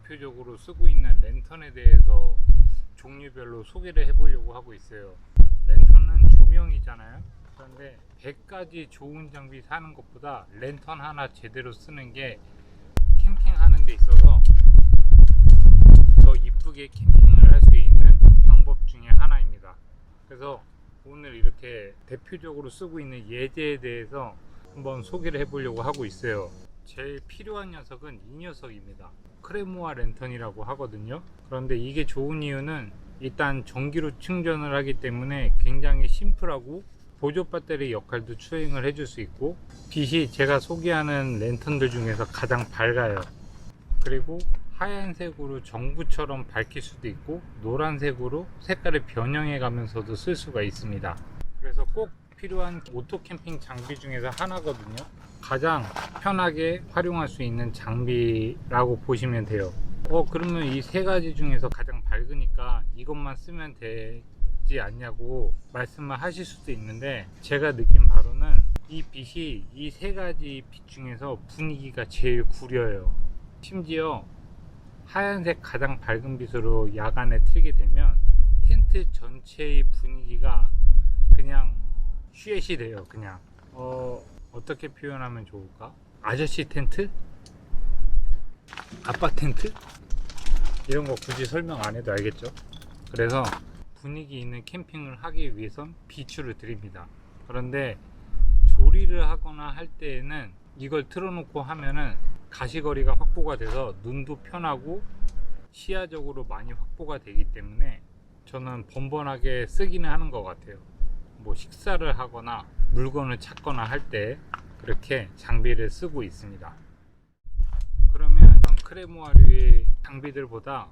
대표적으로 쓰고 있는 랜턴에 대해서 종류별로 소개를 해보려고 하고 있어요. 랜턴은 조명이잖아요. 그런데 100가지 좋은 장비 사는 것보다 랜턴 하나 제대로 쓰는 게 캠핑하는 데 있어서 더 이쁘게 캠핑을 할 수 있는 방법 중에 하나입니다. 그래서 오늘 이렇게 대표적으로 쓰고 있는 예제에 대해서 한번 소개를 해보려고 하고 있어요. 제일 필요한 녀석은 이 녀석입니다. 크레모아 랜턴이라고 하거든요. 그런데 이게 좋은 이유는 일단 전기로 충전을 하기 때문에 굉장히 심플하고 보조 배터리 역할도 수행을 해줄 수 있고, 빛이 제가 소개하는 랜턴들 중에서 가장 밝아요. 그리고 하얀색으로 정부처럼 밝힐 수도 있고 노란색으로 색깔을 변형해 가면서도 쓸 수가 있습니다. 그래서 꼭 필요한 오토 캠핑 장비 중에서 하나거든요. 가장 편하게 활용할 수 있는 장비라고 보시면 돼요. 그러면 이 세 가지 중에서 가장 밝으니까 이것만 쓰면 되지 않냐고 말씀을 하실 수도 있는데, 제가 느낀 바로는 이 빛이 이 세 가지 빛 중에서 분위기가 제일 구려요. 심지어 하얀색 가장 밝은 빛으로 야간에 틀게 되면 텐트 전체의 분위기가 그냥 쉐시 돼요. 그냥 어떻게 표현하면 좋을까? 아저씨 텐트? 아빠 텐트? 이런 거 굳이 설명 안 해도 알겠죠? 그래서 분위기 있는 캠핑을 하기 위해선 비추를 드립니다. 그런데 조리를 하거나 할 때에는 이걸 틀어놓고 하면은 가시거리가 확보가 돼서 눈도 편하고 시야적으로 많이 확보가 되기 때문에 저는 번번하게 쓰기는 하는 것 같아요. 뭐 식사를 하거나 물건을 찾거나 할 때 그렇게 장비를 쓰고 있습니다. 그러면 크레모아류의 장비들보다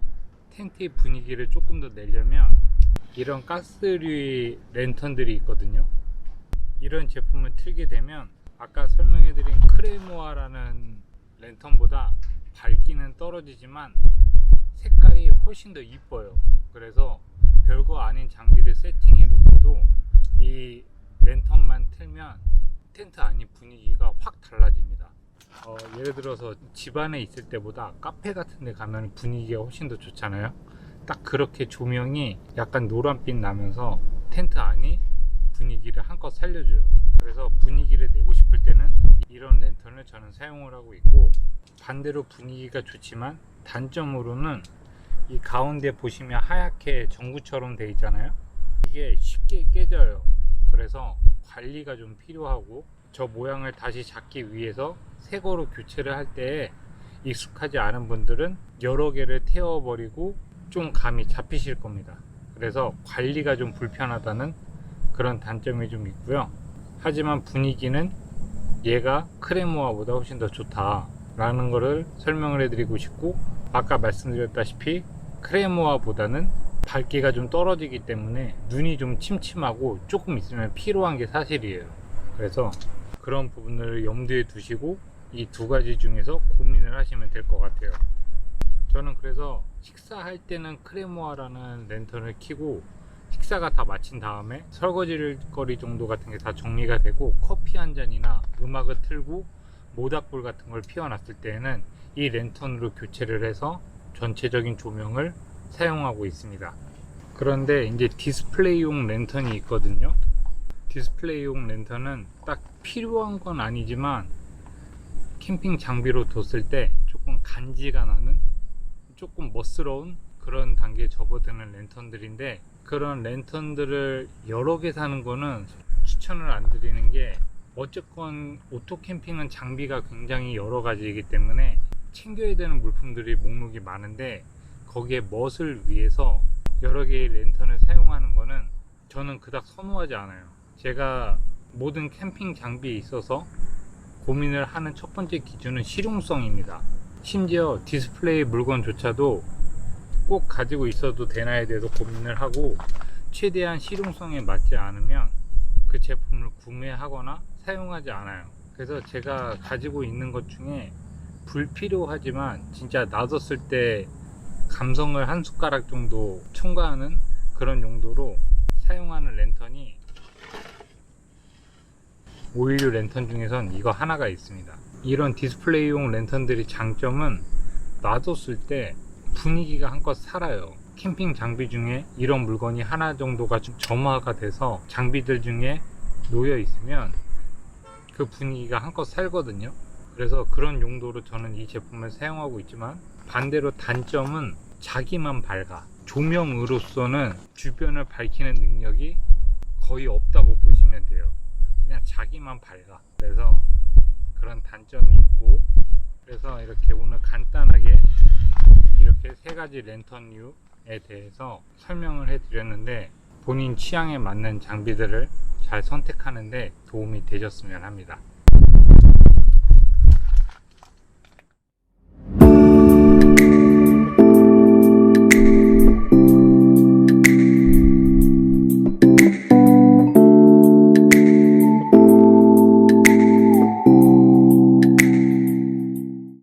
텐트의 분위기를 조금 더 내려면 이런 가스류의 랜턴들이 있거든요. 이런 제품을 틀게 되면 아까 설명해드린 크레모아라는 랜턴보다 밝기는 떨어지지만 색깔이 훨씬 더 이뻐요. 그래서 별거 아닌 장비를 세팅해 놓고도 이 랜턴만 틀면 텐트 안이 분위기가 확 달라집니다. 예를 들어서 집 안에 있을 때보다 카페 같은 데 가면 분위기가 훨씬 더 좋잖아요. 딱 그렇게 조명이 약간 노란빛 나면서 텐트 안이 분위기를 한껏 살려줘요. 그래서 분위기를 내고 싶을 때는 이런 랜턴을 저는 사용을 하고 있고, 반대로 분위기가 좋지만 단점으로는 이 가운데 보시면 하얗게 전구처럼 되어 있잖아요. 이게 쉽게 깨져요. 그래서 관리가 좀 필요하고, 저 모양을 다시 잡기 위해서 새 거로 교체를 할 때 익숙하지 않은 분들은 여러 개를 태워버리고 좀 감이 잡히실 겁니다. 그래서 관리가 좀 불편하다는 그런 단점이 좀 있고요. 하지만 분위기는 얘가 크레모아보다 훨씬 더 좋다 라는 거를 설명을 해드리고 싶고, 아까 말씀드렸다시피 크레모아보다는 밝기가 좀 떨어지기 때문에 눈이 좀 침침하고 조금 있으면 피로한 게 사실이에요. 그래서 그런 부분을 염두에 두시고 이 두 가지 중에서 고민을 하시면 될 것 같아요. 저는 그래서 식사할 때는 크레모아라는 랜턴을 켜고 식사가 다 마친 다음에 설거지 거리 정도 같은 게 다 정리가 되고 커피 한 잔이나 음악을 틀고 모닥불 같은 걸 피워놨을 때에는 이 랜턴으로 교체를 해서 전체적인 조명을 사용하고 있습니다. 그런데 이제 디스플레이용 랜턴이 있거든요. 디스플레이용 랜턴은 딱 필요한 건 아니지만 캠핑 장비로 뒀을 때 조금 간지가 나는, 조금 멋스러운 그런 단계에 접어드는 랜턴들인데, 그런 랜턴들을 여러 개 사는 거는 추천을 안 드리는 게, 어쨌건 오토 캠핑은 장비가 굉장히 여러 가지이기 때문에 챙겨야 되는 물품들이 목록이 많은데, 거기에 멋을 위해서 여러 개의 랜턴을 사용하는 거는 저는 그닥 선호하지 않아요. 제가 모든 캠핑 장비에 있어서 고민을 하는 첫 번째 기준은 실용성입니다. 심지어 디스플레이 물건조차도 꼭 가지고 있어도 되나에 대해서 고민을 하고, 최대한 실용성에 맞지 않으면 그 제품을 구매하거나 사용하지 않아요. 그래서 제가 가지고 있는 것 중에 불필요하지만 진짜 놔뒀을 때 감성을 한 숟가락 정도 첨가하는 그런 용도로 사용하는 랜턴이 오일류 랜턴 중에선 이거 하나가 있습니다. 이런 디스플레이용 랜턴들의 장점은 놔뒀을 때 분위기가 한껏 살아요. 캠핑 장비 중에 이런 물건이 하나 정도가 좀 점화가 돼서 장비들 중에 놓여 있으면 그 분위기가 한껏 살거든요. 그래서 그런 용도로 저는 이 제품을 사용하고 있지만, 반대로 단점은 자기만 밝아. 조명으로서는 주변을 밝히는 능력이 거의 없다고 보시면 돼요. 그냥 자기만 밝아. 그래서 그런 단점이 있고, 그래서 이렇게 오늘 간단하게 이렇게 세 가지 랜턴류에 대해서 설명을 해 드렸는데, 본인 취향에 맞는 장비들을 잘 선택하는데 도움이 되셨으면 합니다.